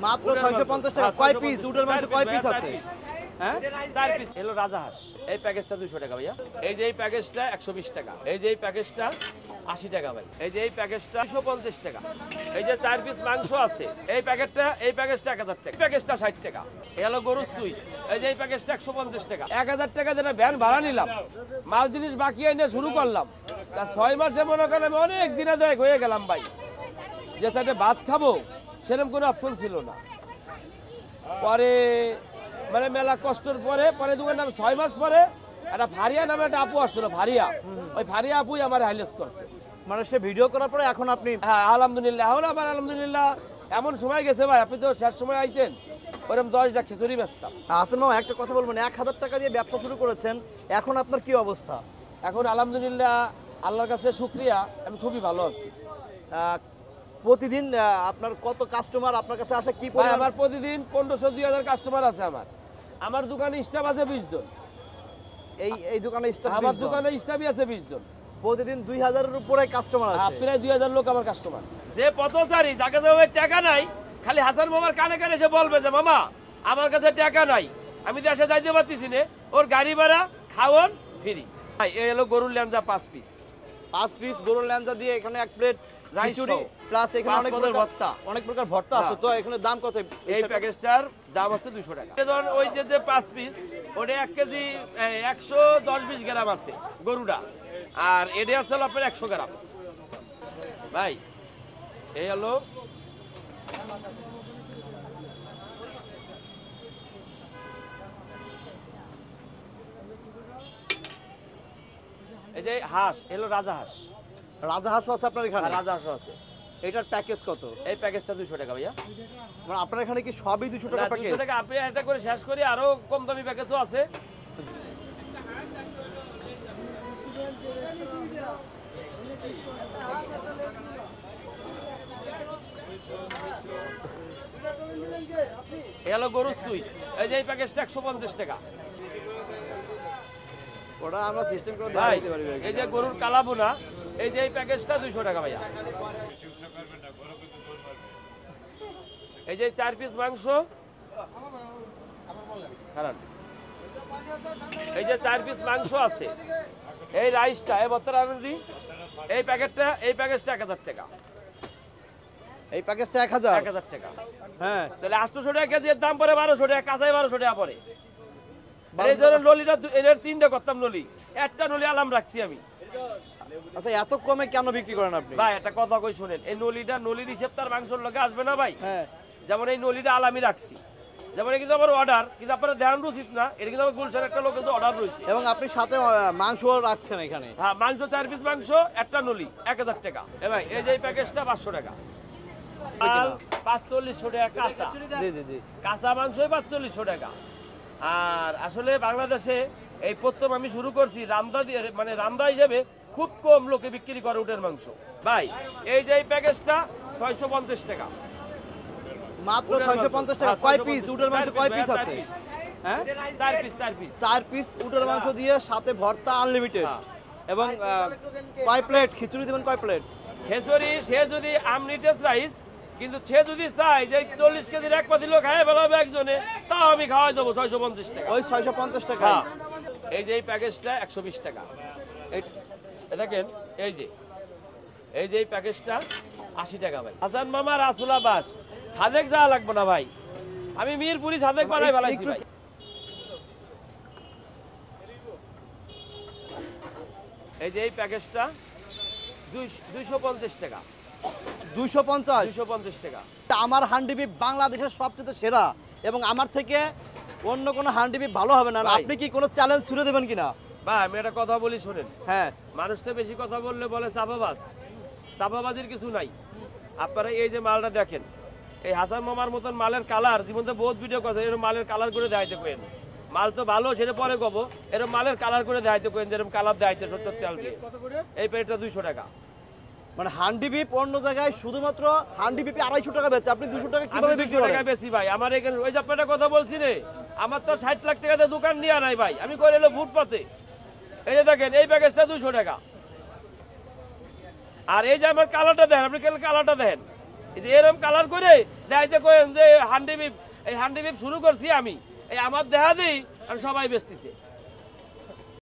মাত্র 650 টাকা। কয় পিস উটের মাংস, কয় পিস আছে? হ্যাঁ, 4 পিস হলো রাজাহাঁস। এই প্যাকেজটা 200 টাকা ভাইয়া। এই যে এই প্যাকেজটা 120 টাকা। এই যে এই প্যাকেজটা 80 টাকা ভাই। এই যে এই প্যাকেজটা 250 টাকা। এই যে 4 পিস মাংস আছে, এই প্যাকেজটা 1000 টাকা। এই প্যাকেজটা 60 টাকা। এই হলো গরুর সুই। এই যে এই প্যাকেজটা 150 টাকা। 1000 টাকা যেটা ভ্যান ভাড়া নিলাম, মাল জিনিস বাকি এনে শুরু করলাম, তা 6 মাসে মনে করেন আমি অনেক দিনে দেখ হয়ে গেলাম ভাই। যে সাথে ভাত খাবো সেরকম কোনো অপশন ছিল না। পরে মানে মেলা কষ্টের পরে দোকান নাম 6 মাস পরে একটা ফারিয়া নামে একটা আপু আসছিল, ফারিয়া। ওই ফারিয়া আপুই আমার হাইলাইট করছে। মানে সে ভিডিও করার পরে এখন আপনি? হ্যাঁ আলহামদুলিল্লাহ, এখন আবার আলহামদুলিল্লাহ এমন সময় গেছে ভাই, আপনি তো শেষ সময় আইছেন, ওরকম 10টা খিচুড়ি বেচতাম। হাসান মামা একটা কথা বলবেন, 1000 টাকা দিয়ে ব্যবসা শুরু করেছেন, এখন আপনার কি অবস্থা? এখন আলহামদুলিল্লাহ আল্লাহর কাছে শুকরিয়া, আমি খুবই ভালো আছি। প্রতিদিন আপনার কত কাস্টমার আপনার কাছে আসে? কি ভাই আমার প্রতিদিন 1500-2000 কাস্টমার আছে। আমার দোকানে স্টাফ আছে 20 জন। এই দোকানে স্টাফ? আমার দোকানে স্টাফই আছে 20 জন। প্রতিদিন 2000 এর উপরে কাস্টমার আছে? প্রায় 2000 লোক আমার কাস্টমার। যে পথচারী যাকে দেওয়া টাকা নাই, খালি হাসান মামার কানে কানে এসে বলবে যে মামা আমার কাছে টাকা নাই, আমি দেশে যাইতে পারতেছি না, ওর গাড়ি ভাড়া খাওয়ান ফ্রি। ভাই এই হলো গরুর ল্যাঞ্জা 5 পিস। 5 পিস গরুর ল্যাঞ্জা দিয়ে এখানে 1 প্লেট খিচুড়ি প্লাস এখানে অনেক প্রকার ভর্তা আছে। তো এখানে দাম কত? এই প্যাকেজটার দাম হচ্ছে 200 টাকা। ধরুন ওই যে 5 পিস, ওটা 1 কেজি 110-20 গ্রাম আছে গরুটা, আর এটা আছে আপনার 100 গ্রাম। ভাই এই হলো এই যে হাঁস, এলো রাজাহাঁস। রাজাহাঁস আছে আপনার এখানে? রাজাহাঁস আছে। এটার প্যাকেজ কত? এই প্যাকেজটা 200 টাকা ভাইয়া। মানে আপনার এখানে কি সবই 200 টাকা প্যাকেজ? 200 টাকা। আপনি একটা করে শেষ করি, আরো কম দামি প্যাকেজও আছে। হ্যালো গরুর সুই। এই যে এই প্যাকেজটা 150 টাকা। ওটা আমরা সিস্টেম করে ভাই দিতে পারি। এই যে গরুর কালাবোনা, এই যে এই প্যাকেজটা 200 টাকা ভাইয়া। এই যে 4 পিস মাংস, এই যে 4 পিস মাংস আছে, এই রাইসটা এই বত্তর আনন্দি, এই প্যাকেজটা 1000 টাকা। এই প্যাকেজটা 1000 টাকা। হ্যাঁ, তাহলে 800 টাকা কেজির দাম পরে 1200 টাকা, কাঁচাই 1200 টাকা পরে। এই ধরনের নলিটা এর 3টা করতাম নলি, একটা নলি আলাম রাখছি আমি। আচ্ছা এত কমে কেন বিক্রি করেন আপনি? ভাই একটা কথা কই শুনেন, এই নলির হিসেব তার মাংসের লগে আসবে না ভাই। হ্যাঁ, যেমন এই নলিটা আলামি রাখছি, যেমন কিন্তু আমার অর্ডার, কিন্তু আপনারা ধ্যান উচিত না, এটা কিন্তু আমার গুলশান একটা লোক কিন্তু অর্ডার রয়েছে। এবং আপনি সাথে মাংস রাখছেন এখানে? হ্যাঁ, মাংস 4 পিস মাংস, একটা নলি 1000 টাকা। ভাই এই যে এই প্যাকেজটা 500 টাকা। 4500 টাকা কাঁচা। জি জি জি, কাঁচা মাংসই 4500 টাকা। আর আসলে বাংলাদেশে এই প্রথম আমি শুরু করছি রান্দা দিয়ে, মানে রান্দা হিসেবে খুব কম লোকে বিক্রি করে উটের মাংস। ভাই এই যে এই প্যাকেজটা 650 টাকা। মাত্র 650 টাকা। কয় পিস উটের মাংস, কয় পিস আছে? হ্যাঁ, 4 পিস। 4 পিস উটের মাংস দিয়ে সাথে ভর্তা আনলিমিটেড। এবং কয় প্লেট খিচুড়ি দিবেন? কয় প্লেট খিচুড়ি? সে যদি আমনিটেস রাইস, কিন্তু সে যদি চাই যে 40 কেজির এক পাতিল খায় বেলাবে একজনে, তাও আমি খাওয়াই দেবো 650 টাকা। ওই 650 টাকা। এই যে এই প্যাকেজটা 120 টাকা। দেখেন এই যে এই প্যাকেজটা 80 টাকা ভাই। হাসান মামা রাসুলাবাস সাদেক যাওয়া লাগবে না ভাই, আমি মিরপুরি সাদেক বানাই ফেলাইছি ভাই। এই যে এই প্যাকেজটা 250 টাকা। 250 টাকা। আমার হান্ডি বিফ বাংলাদেশের সবচেয়ে সেরা, এবং আমার থেকে অন্য কোনো হান্ডি বিফ ভালো হবে না। আপনি কি কোনো চ্যালেঞ্জ ছুড়ে দেবেন কিনা? ভাই আমি একটা কথা বলি শুনেন। হ্যাঁ, মানুষ তো বেশি কথা বললে বলে চাপাবাজ, চাপাবাজির কিছু নাই। আপনারা এই যে মালটা দেখেন, এই হাসান মামার মতন মালের কালার, জীবনে বহুত ভিডিও করছে, এরকম মালের কালার করে দেখাইতে কেন, মাল তো ভালো সেটা পরে কব, এরকম মালের কালার করে দেখাইতে কেন, যেরকম কালার দেখাইতে 70 তেল দিয়ে। এই প্লেটটা 200 টাকা। মানে হান্ডি বিফ অন্য জায়গায় শুধুমাত্র হান্ডি বিফ 250 টাকা বেচে, আপনি 200 টাকা কিভাবে বিক্রি করেন? 200 টাকা বেশি ভাই। আমার এখানে ওই যে আপনারা কথা বলছি রে, আমার তো 60 লাখ টাকাতে দোকান নিয়ে নাই ভাই, আমি করে এলো ফুটপাতে। এই যে দেখেন এই প্যাকেজটা 200 টাকা। আর এই যে আমার কালারটা দেখেন, আপনি কালারটা দেখেন, এই যে এরকম কালার করে দেখাইতে করেন যে হান্ডি বিপ, এই হান্ডি বিপ শুরু করছি আমি, এই আমার দেখা দিই আর সবাই বেচতেছে।